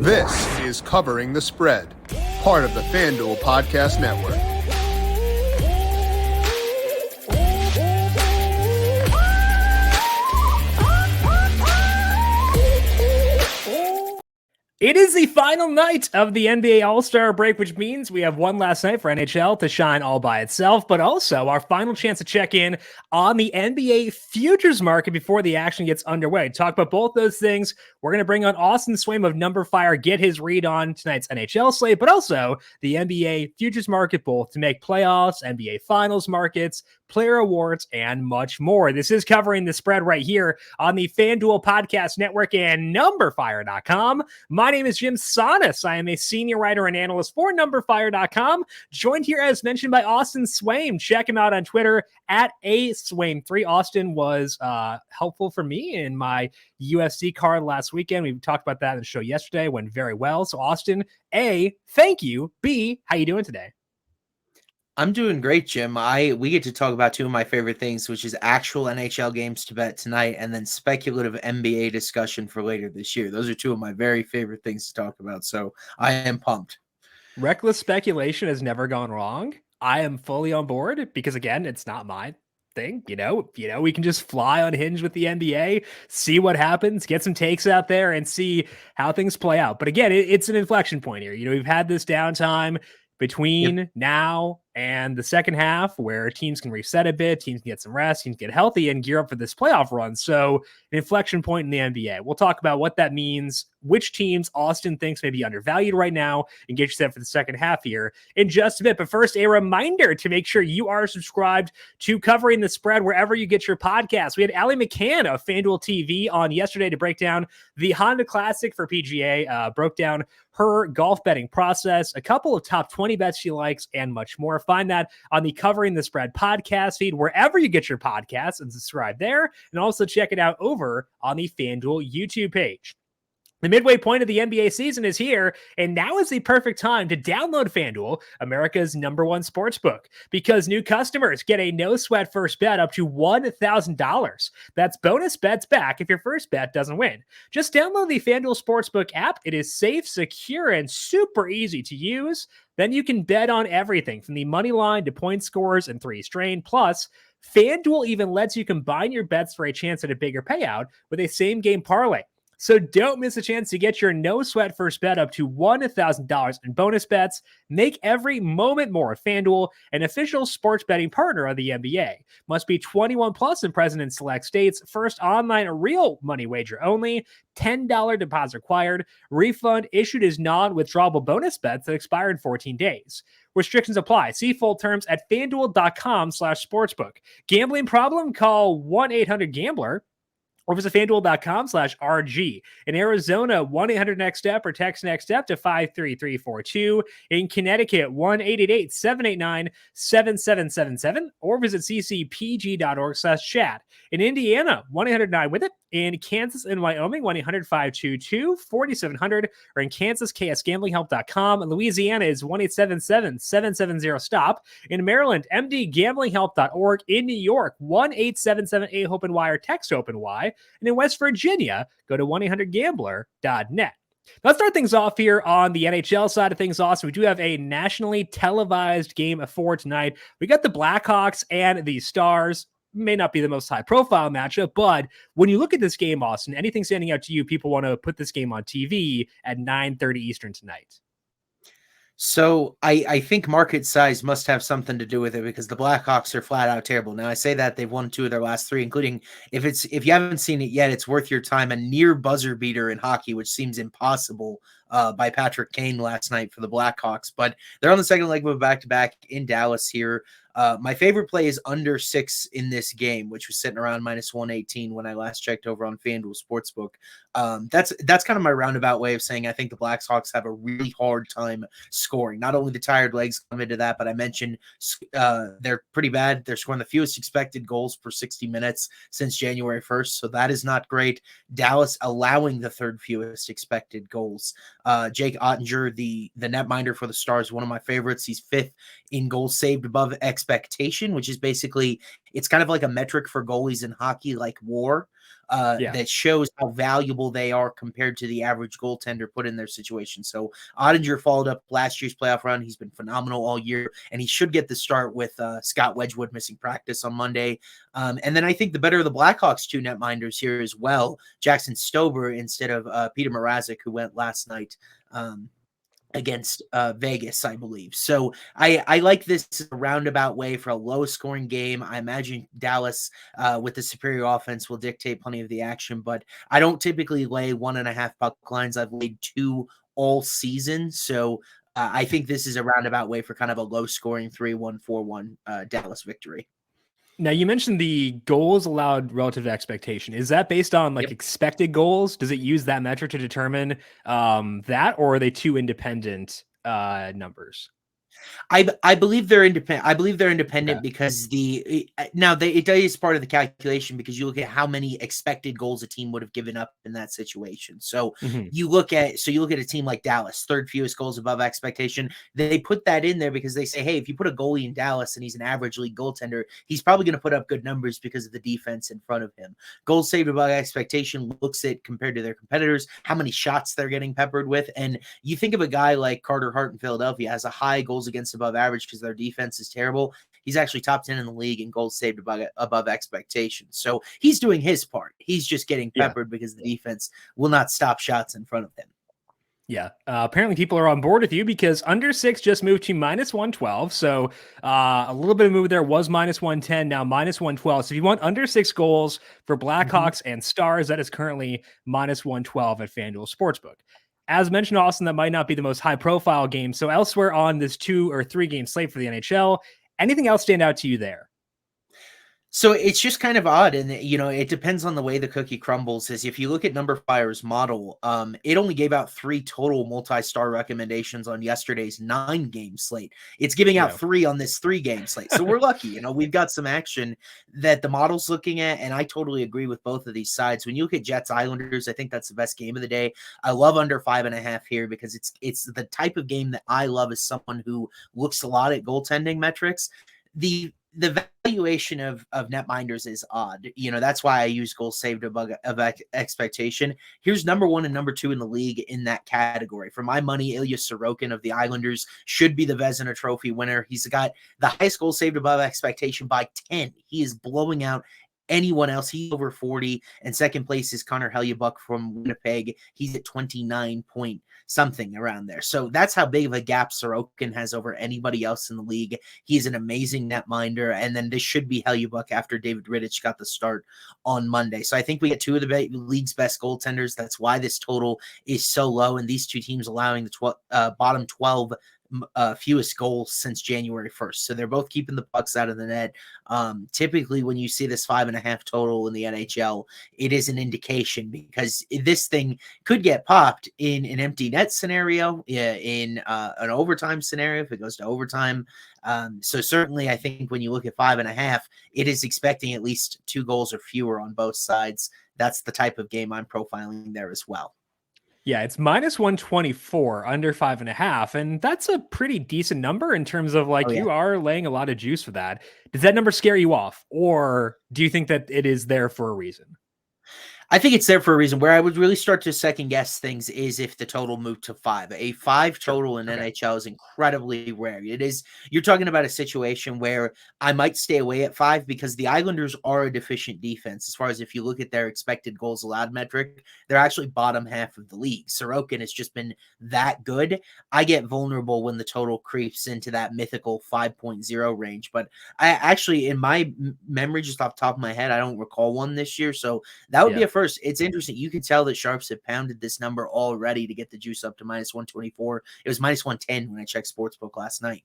This is Covering the Spread, part of the FanDuel Podcast Network. It is the final night of the NBA All-Star break, which means we have one last night for NHL to shine all by itself, but also our final chance to check in on the NBA futures market before the action gets underway. Talk about both those things. We're going to bring on Austin Swaim of numberFire, get his read on tonight's NHL slate, but also the NBA futures market, both to make playoffs, NBA finals markets, player awards, and much more. This is Covering the Spread right here on the FanDuel Podcast Network and numberFire.com. My name is Jim Sonis. I am a senior writer and analyst for numberFire.com, joined here as mentioned by Austin Swaim. Check him out on Twitter at @aswaim3. Austin was helpful for me in my UFC card last weekend. We talked about that in the show yesterday. Went very well. So Austin, A, thank you. B, how you doing today? I'm doing great, Jim. We get to talk about two of my favorite things, which is actual NHL games to bet tonight and then speculative NBA discussion for later this year. Those are two of my very favorite things to talk about. So I am pumped. Reckless speculation has never gone wrong. I am fully on board because, again, it's not my thing. You know, we can just fly unhinged with the NBA, see what happens, get some takes out there and see how things play out. But again, it's an inflection point here. You know, we've had this downtime between now and the second half where teams can reset a bit, teams can get some rest, teams get healthy and gear up for this playoff run. So an inflection point in the NBA. We'll talk about what that means, which teams Austin thinks may be undervalued right now, and get you set for the second half here in just a bit. But first, a reminder to make sure you are subscribed to Covering the Spread wherever you get your podcasts. We had Allie McCann of FanDuel TV on yesterday to break down the Honda Classic for PGA, broke down her golf betting process, a couple of top 20 bets she likes, and much more. Find that on the Covering the Spread podcast feed, wherever you get your podcasts, and subscribe there. And also check it out over on the FanDuel YouTube page. The midway point of the NBA season is here, and now is the perfect time to download FanDuel, America's #1 sportsbook, because new customers get a no-sweat first bet up to $1,000. That's bonus bets back if your first bet doesn't win. Just download the FanDuel Sportsbook app. It is safe, secure, and super easy to use. Then you can bet on everything from the money line to point scores and three strain. Plus, FanDuel even lets you combine your bets for a chance at a bigger payout with a same-game parlay. So don't miss a chance to get your no-sweat first bet up to $1,000 in bonus bets. Make every moment more. FanDuel, an official sports betting partner of the NBA. Must be 21 plus and present in select states. First online real money wager only. $10 deposit required. Refund issued as non-withdrawable bonus bets that expire in 14 days. Restrictions apply. See full terms at FanDuel.com/sportsbook. Gambling problem? Call 1-800-GAMBLER. Or visit FanDuel.com/RG. In Arizona, 1-800-NEXT-STEP or text NEXT STEP to 53342. In Connecticut, 1-888-789-7777 or visit ccpg.org/chat. In Indiana, 1-800-9-WITH-IT. In Kansas and Wyoming, 1-800-522-4700 or in Kansas, ksgamblinghelp.com. In Louisiana is 1-877-770-STOP. In Maryland, mdgamblinghelp.org. In New York, 1-877-8-HOPE-NY or text HOPE-NY. And in West Virginia, go to 1-800-GAMBLER.net. Let's start things off here on the NHL side of things. Also, we do have a nationally televised game of four tonight. We got the Blackhawks and the Stars. May not be the most high-profile matchup, but when you look at this game, Austin, anything standing out to you, people want to put this game on TV at 9:30 Eastern tonight? So I think market size must have something to do with it because the Blackhawks are flat out terrible. Now I say that they've won two of their last three, including if you haven't seen it yet, it's worth your time. A near buzzer beater in hockey, which seems impossible, by Patrick Kane last night for the Blackhawks. But they're on the second leg of a back-to-back in Dallas here. My favorite play is under 6 in this game, which was sitting around -118 when I last checked over on FanDuel Sportsbook. That's kind of my roundabout way of saying I think the Blackhawks have a really hard time scoring. Not only the tired legs come into that, but I mentioned they're pretty bad. They're scoring the fewest expected goals per 60 minutes since January 1st, so that is not great. Dallas allowing the third fewest expected goals. Jake Ottinger, the netminder for the Stars, one of my favorites. He's 5th in goals saved above expectation, which is basically It's kind of like a metric for goalies in hockey, like WAR, that shows how valuable they are compared to the average goaltender put in their situation. So Ottinger followed up last year's playoff run. He's been phenomenal all year, and he should get the start with Scott Wedgwood missing practice on Monday. And then I think the better of the Blackhawks 2 netminders here as well, Jackson Stober instead of Peter Mrazek, who went last night against Vegas, I believe. So I like this roundabout way for a low-scoring game. I imagine Dallas with the superior offense will dictate plenty of the action, but I don't typically lay 1.5 puck lines. I've laid 2 all season, so I think this is a roundabout way for kind of a low-scoring 3-1, 4-1 Dallas victory. Now, you mentioned the goals allowed relative to expectation. Is that based on like expected goals? Does it use that metric to determine that, or are they 2 independent numbers? I believe they're independent. I believe they're independent because it is part of the calculation, because you look at how many expected goals a team would have given up in that situation. So you look at a team like Dallas, 3rd fewest goals above expectation. They put that in there because they say, hey, if you put a goalie in Dallas and he's an average league goaltender, he's probably going to put up good numbers because of the defense in front of him. Goals saved above expectation looks at, compared to their competitors, how many shots they're getting peppered with. And you think of a guy like Carter Hart in Philadelphia has a high goals against above average because their defense is terrible. He's actually top 10 in the league in goals saved above expectations. So he's doing his part. He's just getting peppered because the defense will not stop shots in front of him. Yeah. Apparently people are on board with you because under 6 just moved to -112. So a little bit of move there, was -110, now -112. So if you want under 6 goals for Blackhawks and Stars, that is currently -112 at FanDuel Sportsbook. As mentioned, Austin, that might not be the most high-profile game. So elsewhere on this 2 or 3 game slate for the NHL, anything else stand out to you there? So it's just kind of odd, and it depends on the way the cookie crumbles. Is if you look at numberFire's model, it only gave out 3 total multi-star recommendations on yesterday's 9-game slate. It's giving out 3 on this 3-game slate, so we're lucky. We've got some action that the model's looking at, and I totally agree with both of these sides. When you look at Jets Islanders, I think that's the best game of the day. I love under 5.5 here because it's the type of game that I love as someone who looks a lot at goaltending metrics. The valuation of netminders is odd. That's why I use goals saved above expectation. Here's number 1 and number 2 in the league in that category. For my money, Ilya Sorokin of the Islanders should be the Vezina Trophy winner. He's got the highest goals saved above expectation by 10. He is blowing out anyone else. He's over 40, and second place is Connor Hellebuyck from Winnipeg. He's at 29 point something around there. So that's how big of a gap Sorokin has over anybody else in the league. He's an amazing netminder, and then this should be Hellebuyck after David Rittich got the start on Monday. So I think we get 2 of the league's best goaltenders. That's why this total is so low, and these 2 teams allowing the bottom 12 fewest goals since January 1st. So they're both keeping the pucks out of the net. Typically when you see this 5.5 total in the NHL, it is an indication, because this thing could get popped in an empty net scenario, in an overtime scenario, if it goes to overtime. So certainly I think when you look at 5.5, it is expecting at least 2 goals or fewer on both sides. That's the type of game I'm profiling there as well. Yeah, it's -124 under 5.5, and that's a pretty decent number in terms of you are laying a lot of juice for that. Does that number scare you off, or do you think that it is there for a reason? I think it's there for a reason. Where I would really start to second guess things is if the total moved to 5. A 5 total in NHL is incredibly rare. You're talking about a situation where I might stay away at 5 because the Islanders are a deficient defense. As far as if you look at their expected goals allowed metric, they're actually bottom half of the league. Sorokin has just been that good. I get vulnerable when the total creeps into that mythical 5.0 range. But I actually, in my memory, just off the top of my head, I don't recall one this year. So that would be a first. It's interesting. You can tell that sharps have pounded this number already to get the juice up to -124. It was -110 when I checked Sportsbook last night.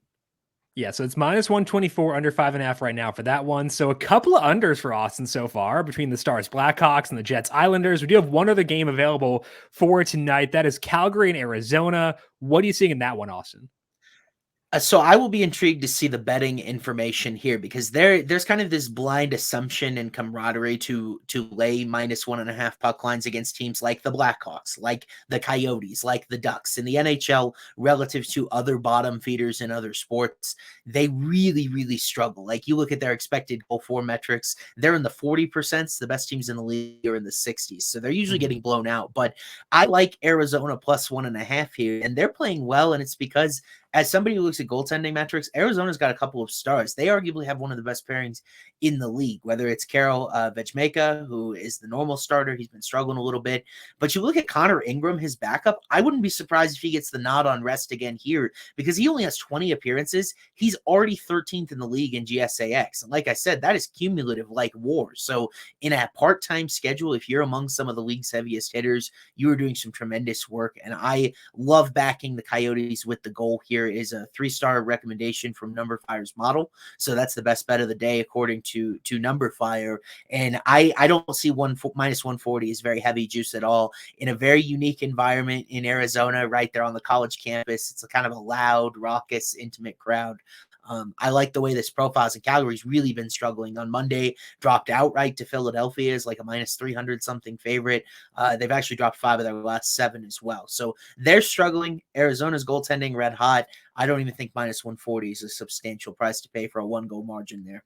Yeah, so it's -124 under 5.5 right now for that one. So a couple of unders for Austin so far between the Stars Blackhawks and the Jets Islanders. We do have one other game available for tonight. That is Calgary and Arizona. What are you seeing in that one, Austin? So I will be intrigued to see the betting information here because there's kind of this blind assumption and camaraderie to lay -1.5 puck lines against teams like the Blackhawks, like the Coyotes, like the Ducks. In the NHL, relative to other bottom feeders in other sports, they really, really struggle. Like you look at their expected goal for metrics, they're in the 40%. The best teams in the league are in the 60s. So they're usually getting blown out. But I like Arizona +1.5 here, and they're playing well, and it's because as somebody who looks at goaltending metrics, Arizona's got a couple of stars. They arguably have one of the best pairings in the league, whether it's Karel Vejmeka, who is the normal starter. He's been struggling a little bit. But you look at Connor Ingram, his backup, I wouldn't be surprised if he gets the nod on rest again here because he only has 20 appearances. He's already 13th in the league in GSAX. And like I said, that is cumulative like war. So in a part-time schedule, if you're among some of the league's heaviest hitters, you are doing some tremendous work. And I love backing the Coyotes with the goal here. Is a 3-star recommendation from numberFire's model. So that's the best bet of the day, according to numberFire. And I don't see -140 is very heavy juice at all in a very unique environment in Arizona, right there on the college campus. It's a kind of a loud, raucous, intimate crowd. I like the way this profiles, and Calgary's really been struggling. On Monday, dropped outright to Philadelphia as like a -300 something favorite. They've actually dropped 5 of their last 7 as well. So they're struggling. Arizona's goaltending red hot. I don't even think -140 is a substantial price to pay for a 1-goal margin there.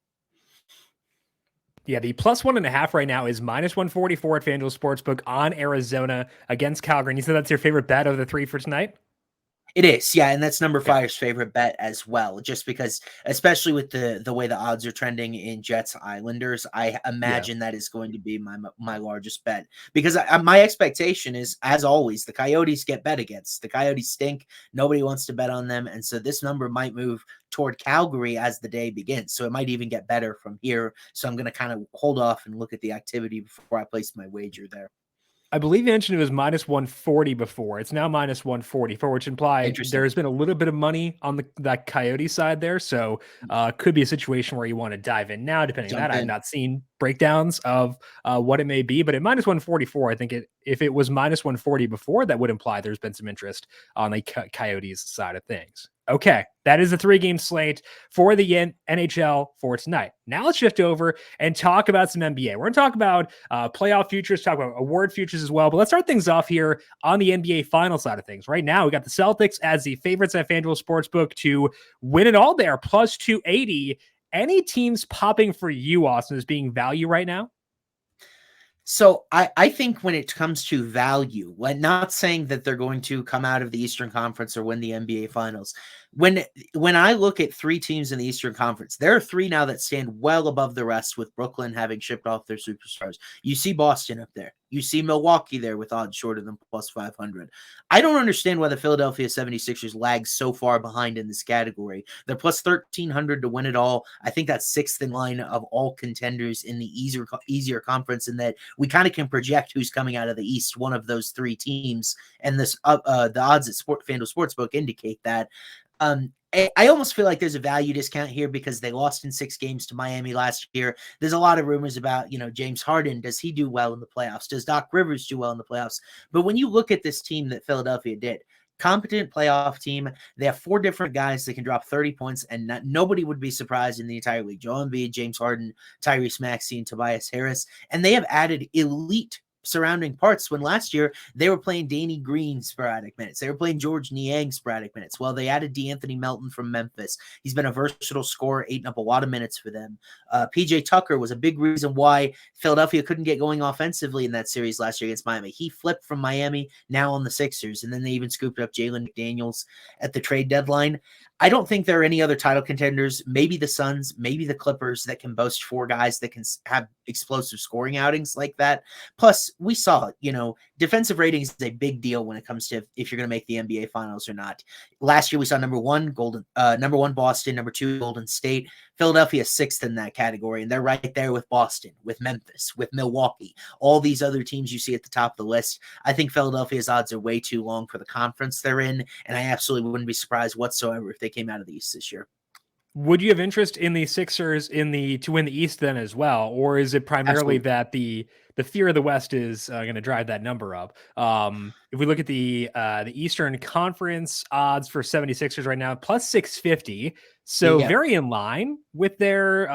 Yeah, the +1.5 right now is -144 at FanDuel Sportsbook on Arizona against Calgary. And you said that's your favorite bet of the 3 for tonight? It is, yeah, and that's numberFire's favorite bet as well, just because, especially with the way the odds are trending in Jets Islanders, I imagine that is going to be my largest bet because my expectation is, as always, the Coyotes get bet against. The Coyotes stink. Nobody wants to bet on them, and so this number might move toward Calgary as the day begins. So it might even get better from here. So I'm going to kind of hold off and look at the activity before I place my wager there. I believe you mentioned it was -140 before. It's now -144, which implies there's been a little bit of money on that Coyote side there. So could be a situation where you want to dive in now, depending on that. I've not seen breakdowns of what it may be, but at -144, I think if it was -140 before, that would imply there's been some interest on the Coyotes side of things. Okay, that is the 3-game slate for the NHL for tonight. Now let's shift over and talk about some NBA. We're going to talk about playoff futures, talk about award futures as well. But let's start things off here on the NBA final side of things. Right now, we got the Celtics as the favorites at FanDuel Sportsbook to win it all there, +280. Any teams popping for you, Austin, as being value right now? So I think when it comes to value, when not saying that they're going to come out of the Eastern Conference or win the NBA Finals, when I look at 3 teams in the Eastern Conference, there are 3 now that stand well above the rest, with Brooklyn having shipped off their superstars. You see Boston up there. You see Milwaukee there with odds shorter than +500. I don't understand why the Philadelphia 76ers lag so far behind in this category. They're +1,300 to win it all. I think that's 6th in line of all contenders in the easier conference, in that we kind of can project who's coming out of the East, one of those 3 teams. And this the odds at FanDuel Sportsbook indicate that. I almost feel like there's a value discount here because they lost in 6 games to Miami last year. There's a lot of rumors about, James Harden. Does he do well in the playoffs? Does Doc Rivers do well in the playoffs? But when you look at this team that Philadelphia did, competent playoff team, they have 4 different guys that can drop 30 points, and nobody would be surprised in the entire league. Joel Embiid, James Harden, Tyrese Maxey, and Tobias Harris. And they have added elite surrounding parts when last year they were playing Danny Green sporadic minutes. They were playing George Niang sporadic minutes. Well, they added DeAnthony Melton from Memphis. He's been a versatile scorer, eating up a lot of minutes for them. PJ Tucker was a big reason why Philadelphia couldn't get going offensively in that series last year against Miami. He flipped from Miami, now on the Sixers, and then they even scooped up Jalen McDaniels at the trade deadline. I don't think there are any other title contenders, maybe the Suns, maybe the Clippers, that can boast 4 guys that can have explosive scoring outings like that. Plus, we saw, defensive ratings is a big deal when it comes to if you're going to make the NBA Finals or not. Last year, we saw number one Boston, number 2 Golden State. Philadelphia 6th in that category, and they're right there with Boston, with Memphis, with Milwaukee, all these other teams you see at the top of the list. I think Philadelphia's odds are way too long for the conference they're in, and I absolutely wouldn't be surprised whatsoever if they came out of the East this year. Would you have interest in the Sixers to win the East then as well, or is it primarily Absolutely. that the fear of the West is going to drive that number up? If we look at the Eastern Conference odds for 76ers right now, plus 650, so Yeah. very in line with their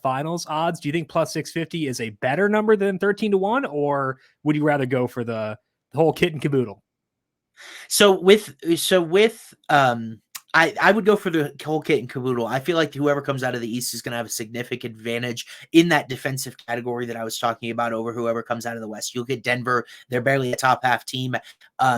finals odds. Do you think plus 650 is a better number than 13-1, or would you rather go for the whole kit and caboodle? So I would go for the whole kit and caboodle. I feel like whoever comes out of the East is going to have a significant advantage in that defensive category that I was talking about over whoever comes out of the West. You'll get Denver. They're barely a top half team.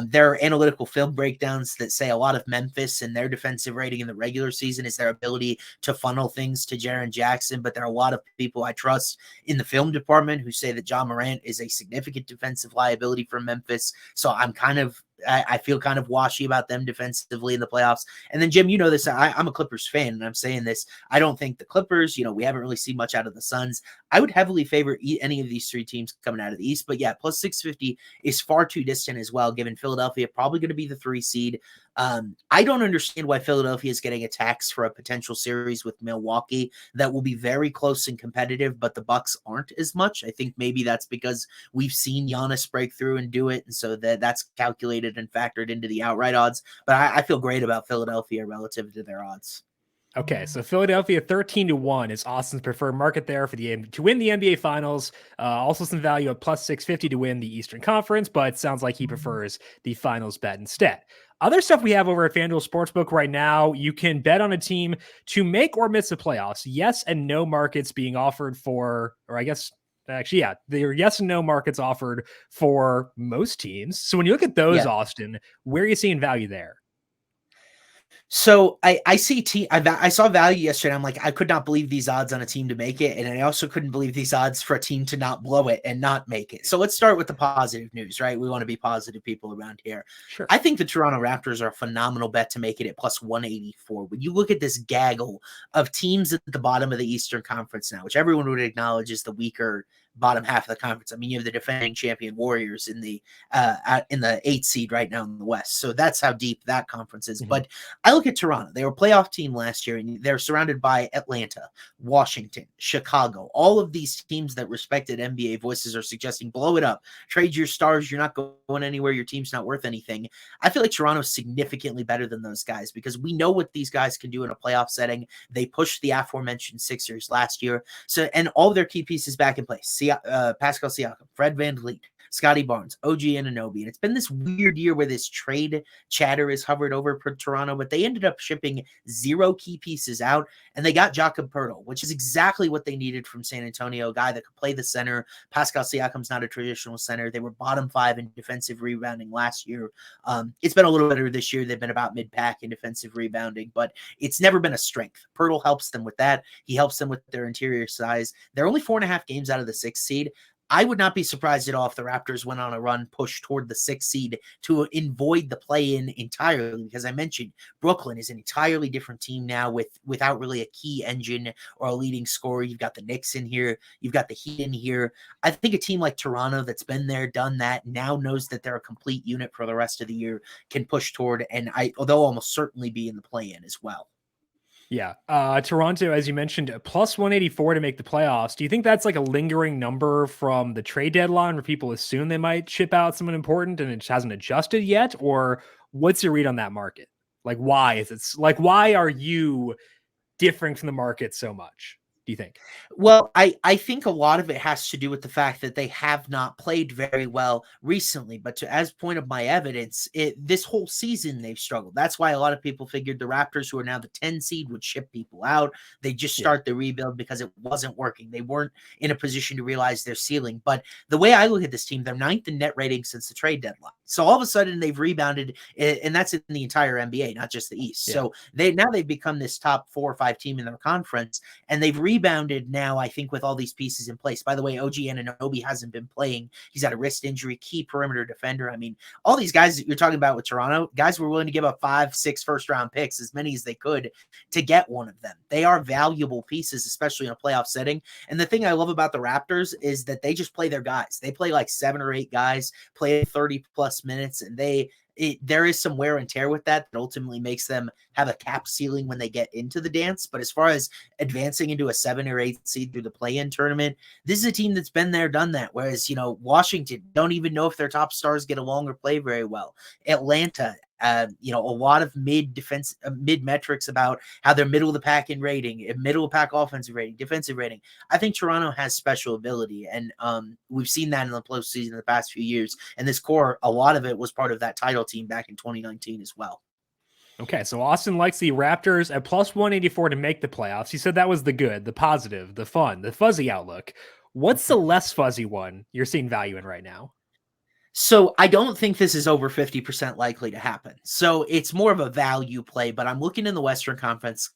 There are analytical film breakdowns that say a lot of Memphis and their defensive rating in the regular season is their ability to funnel things to Jaren Jackson. But there are a lot of people I trust in the film department who say that John Morant is a significant defensive liability for Memphis. So I feel kind of washy about them defensively in the playoffs. And then, Jim, you know this. I'm a Clippers fan, and I'm saying this. I don't think the Clippers, we haven't really seen much out of the Suns. I would heavily favor any of these three teams coming out of the East. But yeah, plus 650 is far too distant as well, given Philadelphia probably going to be the 3 seed. I don't understand why Philadelphia is getting a tax for a potential series with Milwaukee that will be very close and competitive, but the Bucks aren't as much. I think maybe that's because we've seen Giannis break through and do it, and so that's calculated and factored into the outright odds. But I feel great about Philadelphia relative to their odds. Okay, so Philadelphia 13-1 is Austin's preferred market there to win the NBA Finals. Also some value at plus 650 to win the Eastern Conference, but it sounds like he prefers the Finals bet instead. Other stuff we have over at FanDuel Sportsbook right now, you can bet on a team to make or miss the playoffs. Yes and no markets being offered for, or I guess actually, yeah, there are yes and no markets offered for most teams. So when you look at those, Austin, where are you seeing value there? So I saw value yesterday. I'm like, I could not believe these odds on a team to make it. And I also couldn't believe these odds for a team to not blow it and not make it. So let's start with the positive news, right? We want to be positive people around here. Sure. I think the Toronto Raptors are a phenomenal bet to make it at plus 184. When you look at this gaggle of teams at the bottom of the Eastern Conference now, which everyone would acknowledge is the weaker bottom half of the conference. I mean, you have the defending champion Warriors in the 8th seed right now in the West. So that's how deep that conference is. Mm-hmm. But I look at Toronto. They were a playoff team last year, and they're surrounded by Atlanta, Washington, Chicago. All of these teams that respected NBA voices are suggesting blow it up, trade your stars. You're not going anywhere. Your team's not worth anything. I feel like Toronto's significantly better than those guys because we know what these guys can do in a playoff setting. They pushed the aforementioned Sixers last year. So, and all their key pieces back in place. Pascal Siakam, Fred VanVleet, Scotty Barnes, OG Anunoby. And it's been this weird year where this trade chatter has hovered over Toronto, but they ended up shipping 0 key pieces out, and they got Jakob Poeltl, which is exactly what they needed from San Antonio, a guy that could play the center. Pascal Siakam's not a traditional center. They were bottom 5 in defensive rebounding last year. It's been a little better this year. They've been about mid-pack in defensive rebounding, but it's never been a strength. Poeltl helps them with that. He helps them with their interior size. They're only 4.5 games out of the 6th seed. I would not be surprised at all if the Raptors went on a run push toward the 6th seed to avoid the play-in entirely, because I mentioned Brooklyn is an entirely different team now without really a key engine or a leading scorer. You've got the Knicks in here. You've got the Heat in here. I think a team like Toronto that's been there, done that, now knows that they're a complete unit for the rest of the year, can push toward, and they'll almost certainly be in the play-in as well. Yeah. Toronto, as you mentioned, plus 184 to make the playoffs. Do you think that's like a lingering number from the trade deadline where people assume they might ship out someone important and it just hasn't adjusted yet? Or what's your read on that market? Like, why are you different from the market so much, do you think? Well, I think a lot of it has to do with the fact that they have not played very well recently. But as point of my evidence, this whole season they've struggled. That's why a lot of people figured the Raptors, who are now the 10 seed, would ship people out. They just start the rebuild because it wasn't working. They weren't in a position to realize their ceiling. But the way I look at this team, they're 9th in net rating since the trade deadline. So all of a sudden they've rebounded, and that's in the entire NBA, not just the East. Yeah. So they've become this top 4 or 5 team in their conference, and they've rebounded now, I think, with all these pieces in place. By the way, OG Anunoby hasn't been playing. He's had a wrist injury, key perimeter defender. I mean, all these guys that you're talking about with Toronto, guys were willing to give up 5-6 first-round picks, as many as they could, to get one of them. They are valuable pieces, especially in a playoff setting. And the thing I love about the Raptors is that they just play their guys. They play like 7 or 8 guys, play 30-plus minutes, and they there is some wear and tear with that ultimately makes them have a cap ceiling when they get into the dance. But as far as advancing into a 7 or 8 seed through the play-in tournament, this is a team that's been there, done that. Whereas, Washington don't even know if their top stars get along or play very well. Atlanta, a lot of mid metrics about how they're middle of the pack in rating, middle of the pack offensive rating, defensive rating. I think Toronto has special ability, and we've seen that in the postseason in the past few years. And this core, a lot of it was part of that title team back in 2019 as well. Okay, so Austin likes the Raptors at plus 184 to make the playoffs. He said that was the good, the positive, the fun, the fuzzy outlook. What's the less fuzzy one you're seeing value in right now? So I don't think this is over 50% likely to happen. So it's more of a value play, but I'm looking in the Western Conference.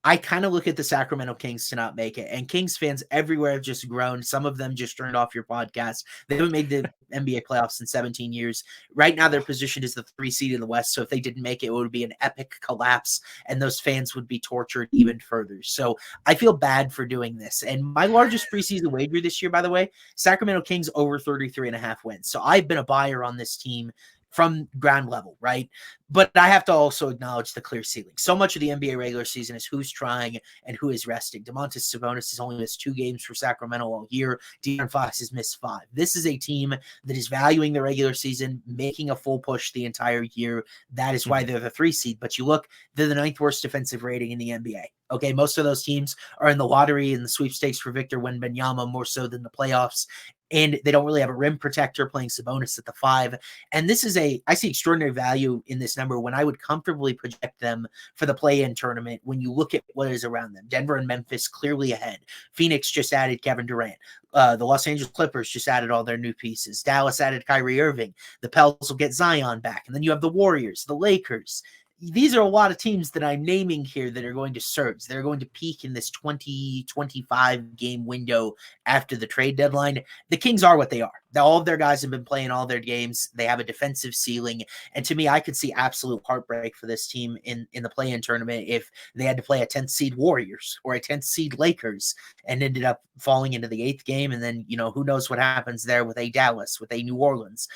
I kind of look at the Sacramento Kings to not make it, and Kings fans everywhere have just grown. Some of them just turned off your podcast. They haven't made the NBA playoffs in 17 years. Right now, their position is the 3 seed in the West. So if they didn't make it, it would be an epic collapse, and those fans would be tortured even further. So I feel bad for doing this. And my largest preseason wager this year, by the way, Sacramento Kings over 33.5 wins. So I've been a buyer on this team from ground level, right? But I have to also acknowledge the clear ceiling. So much of the NBA regular season is who's trying and who is resting. Domantas Sabonis has only missed 2 games for Sacramento all year. De'Aaron Fox has missed 5. This is a team that is valuing the regular season, making a full push the entire year. That is why they're the 3 seed. But you look, they're the 9th worst defensive rating in the NBA. Okay, most of those teams are in the lottery and the sweepstakes for Victor Wembanyama more so than the playoffs. And they don't really have a rim protector playing Sabonis at the 5. And this is I see extraordinary value in this number when I would comfortably project them for the play-in tournament when you look at what is around them. Denver and Memphis clearly ahead. Phoenix just added Kevin Durant. The Los Angeles Clippers just added all their new pieces. Dallas added Kyrie Irving. The Pels will get Zion back. And then you have the Warriors, the Lakers. These are a lot of teams that I'm naming here that are going to surge. They're going to peak in this 20-25 game window after the trade deadline. The Kings are what they are. All of their guys have been playing all their games. They have a defensive ceiling. And to me, I could see absolute heartbreak for this team in the play-in tournament if they had to play a 10th seed Warriors or a 10th seed Lakers and ended up falling into the 8th game. And then, who knows what happens there with a Dallas, with a New Orleans.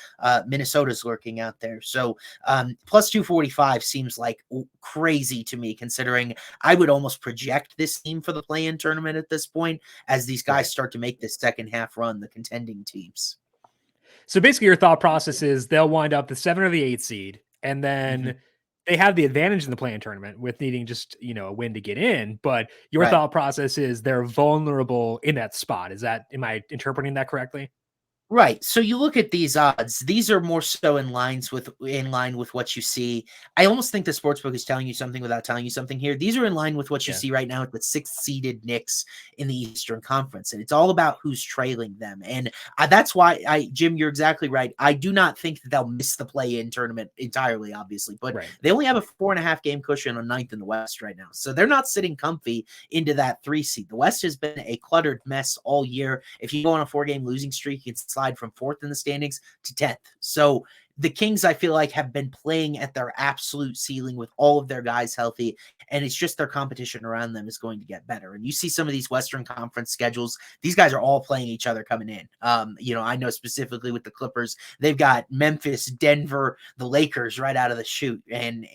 Minnesota's lurking out there. So plus 245 seems like crazy to me, considering I would almost project this team for the play-in tournament at this point as these guys start to make this second half run, the contending teams. So basically your thought process is they'll wind up the 7 or the 8 seed, and then they have the advantage in the play-in tournament with needing just, a win to get in. But your thought process is they're vulnerable in that spot. Am I interpreting that correctly? Right. So you look at these odds, these are more so in line with what you see. I almost think the sportsbook is telling you something without telling you something here. These are in line with what you see right now at the 6th seeded Knicks in the Eastern Conference. And it's all about who's trailing them. And that's why Jim, you're exactly right. I do not think that they'll miss the play-in tournament entirely, obviously, but they only have a 4.5 game cushion on 9th in the West right now. So they're not sitting comfy into that 3 seed. The West has been a cluttered mess all year. If you go on a 4-game losing streak, you can slide from 4th in the standings to 10th. So the Kings, I feel like, have been playing at their absolute ceiling with all of their guys healthy, and it's just their competition around them is going to get better. And you see some of these Western Conference schedules, these guys are all playing each other coming in. I know specifically with the Clippers, they've got Memphis, Denver, the Lakers right out of the chute, and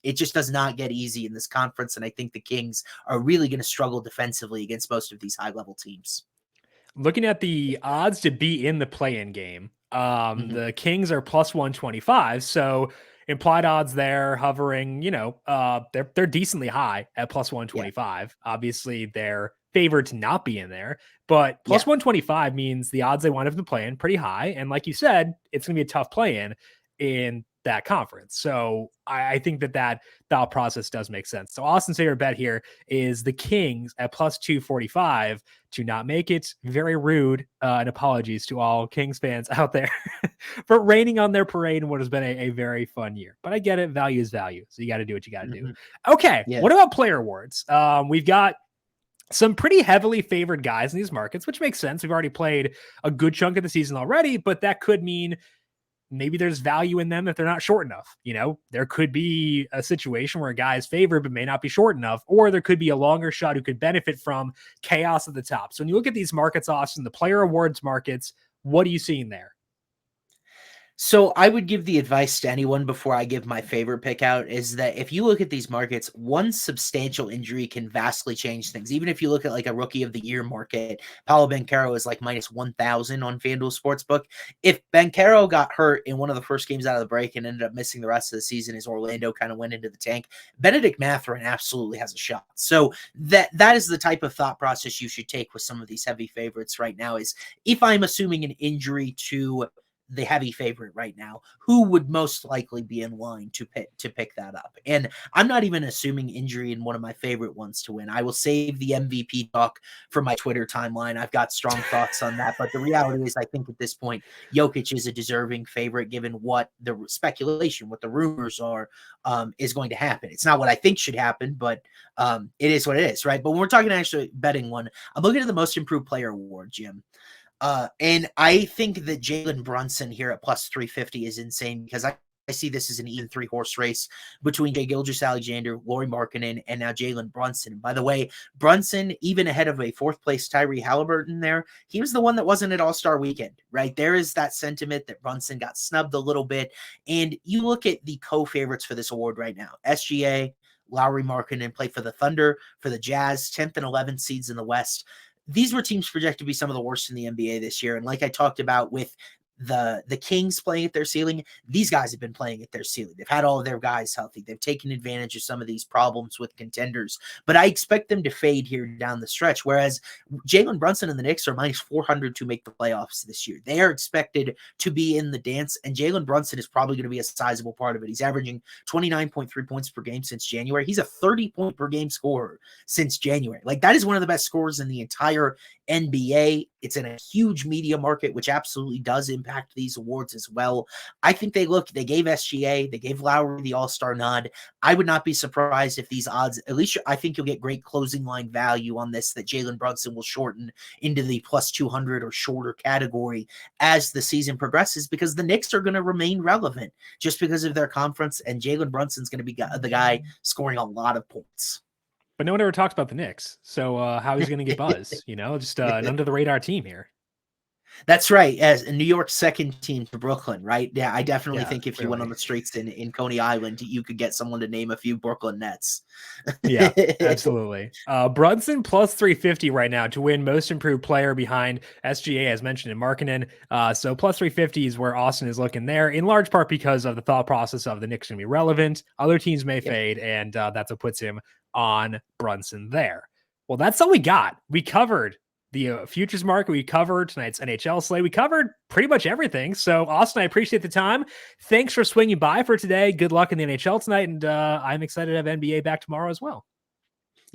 it just does not get easy in this conference, and I think the Kings are really going to struggle defensively against most of these high-level teams. Looking at the odds to be in the play-in game, the Kings are plus 125. So implied odds there hovering, they're decently high at plus 125. Yeah. Obviously, they're favored to not be in there, but plus 125 means the odds they wind up in the play-in pretty high. And like you said, it's going to be a tough play-in that conference. So I think that thought process does make sense. So Austin's favorite bet here is the Kings at plus 245 to not make it. Very rude, and apologies to all Kings fans out there for raining on their parade in what has been a very fun year. But I get it. Value is value. So you got to do what you got to do. Okay. Yeah. What about player awards? We've got some pretty heavily favored guys in these markets, which makes sense. We've already played a good chunk of the season already, but that could mean maybe there's value in them if they're not short enough. There could be a situation where a guy is favored but may not be short enough, or there could be a longer shot who could benefit from chaos at the top. So when you look at these markets, Austin, the player awards markets, what are you seeing there? So I would give the advice to anyone before I give my favorite pick out is that if you look at these markets, one substantial injury can vastly change things. Even if you look at like a rookie of the year market, Paolo Banchero is like minus 1,000 on FanDuel Sportsbook. If Banchero got hurt in one of the first games out of the break and ended up missing the rest of the season as Orlando kind of went into the tank, Benedict Mathurin absolutely has a shot. So that is the type of thought process you should take with some of these heavy favorites right now is if I'm assuming an injury to the heavy favorite right now, who would most likely be in line to pick that up? And I'm not even assuming injury in one of my favorite ones to win. I will save the MVP talk for my Twitter timeline. I've got strong thoughts on that, but the reality is I think at this point, Jokic is a deserving favorite given what the speculation, what the rumors are, is going to happen. It's not what I think should happen, but it is what it is, right? But when we're talking actually betting one, I'm looking at the most improved player award, Jim. And I think that Jalen Brunson here at plus 350 is insane because I see this as an even 3-horse race between Jay Gilgeous-Alexander, Lauri Markkanen, and now Jalen Brunson. By the way, Brunson, even ahead of a fourth-place Tyree Halliburton there, he was the one that wasn't at All-Star Weekend, right? There is that sentiment that Brunson got snubbed a little bit. And you look at the co-favorites for this award right now. SGA, Lauri Markkanen play for the Thunder, for the Jazz, 10th and 11th seeds in the West. These were teams projected to be some of the worst in the NBA this year. And like I talked about with the Kings playing at their ceiling, these guys have been playing at their ceiling. They've had all of their guys healthy. They've taken advantage of some of these problems with contenders. But I expect them to fade here down the stretch, whereas Jalen Brunson and the Knicks are minus 400 to make the playoffs this year. They are expected to be in the dance, and Jalen Brunson is probably going to be a sizable part of it. He's averaging 29.3 points per game since January. He's a 30-point per game scorer since January. Like, that is one of the best scorers in the entire NBA. It's in a huge media market, which absolutely does impact these awards as well. I think they gave SGA, they gave Lowry the All-Star nod. I would not be surprised if these odds, at least I think you'll get great closing line value on this, that Jalen Brunson will shorten into the plus 200 or shorter category as the season progresses, because the Knicks are going to remain relevant just because of their conference, and Jalen Brunson's going to be the guy scoring a lot of points. But no one ever talks about the Knicks. So how he's going to get buzz, just an under the radar team here. That's right. As New York's second team to Brooklyn, right? Yeah, I definitely think if you went on the streets in Coney Island, you could get someone to name a few Brooklyn Nets. Yeah, absolutely. Brunson plus 350 right now to win most improved player behind SGA, as mentioned, in Markkanen. So plus 350 is where Austin is looking there, in large part because of the thought process of the Knicks going to be relevant. Other teams may fade, and that's what puts him on Brunson there. Well, that's all we got. We covered the futures market. We covered tonight's NHL slate. We covered pretty much everything. So, Austin, I appreciate the time. Thanks for swinging by for today. Good luck in the NHL tonight. And I'm excited to have NBA back tomorrow as well.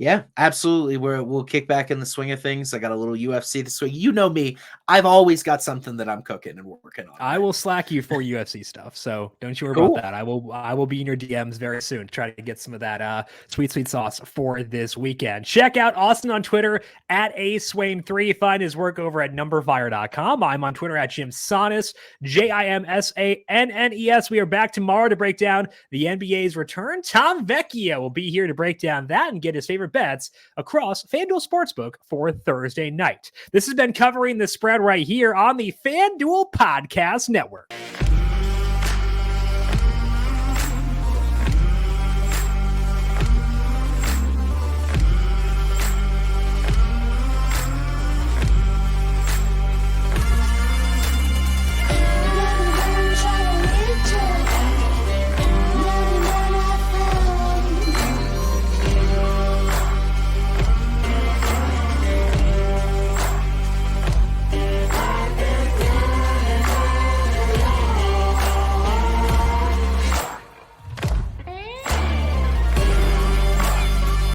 Yeah, absolutely. We'll kick back in the swing of things. I got a little UFC this week. You know me. I've always got something that I'm cooking and working on. I will slack you for UFC stuff, so don't you worry about that. I will be in your DMs very soon to try to get some of that sweet sauce for this weekend. Check out Austin on Twitter at aswaim3. Find his work over at numberFire.com. I'm on Twitter at Jim Sannes, JIMSANNES. We are back tomorrow to break down the NBA's return. Tom Vecchio will be here to break down that and get his favorite bets across FanDuel Sportsbook for Thursday night. This has been Covering the Spread right here on the FanDuel Podcast Network.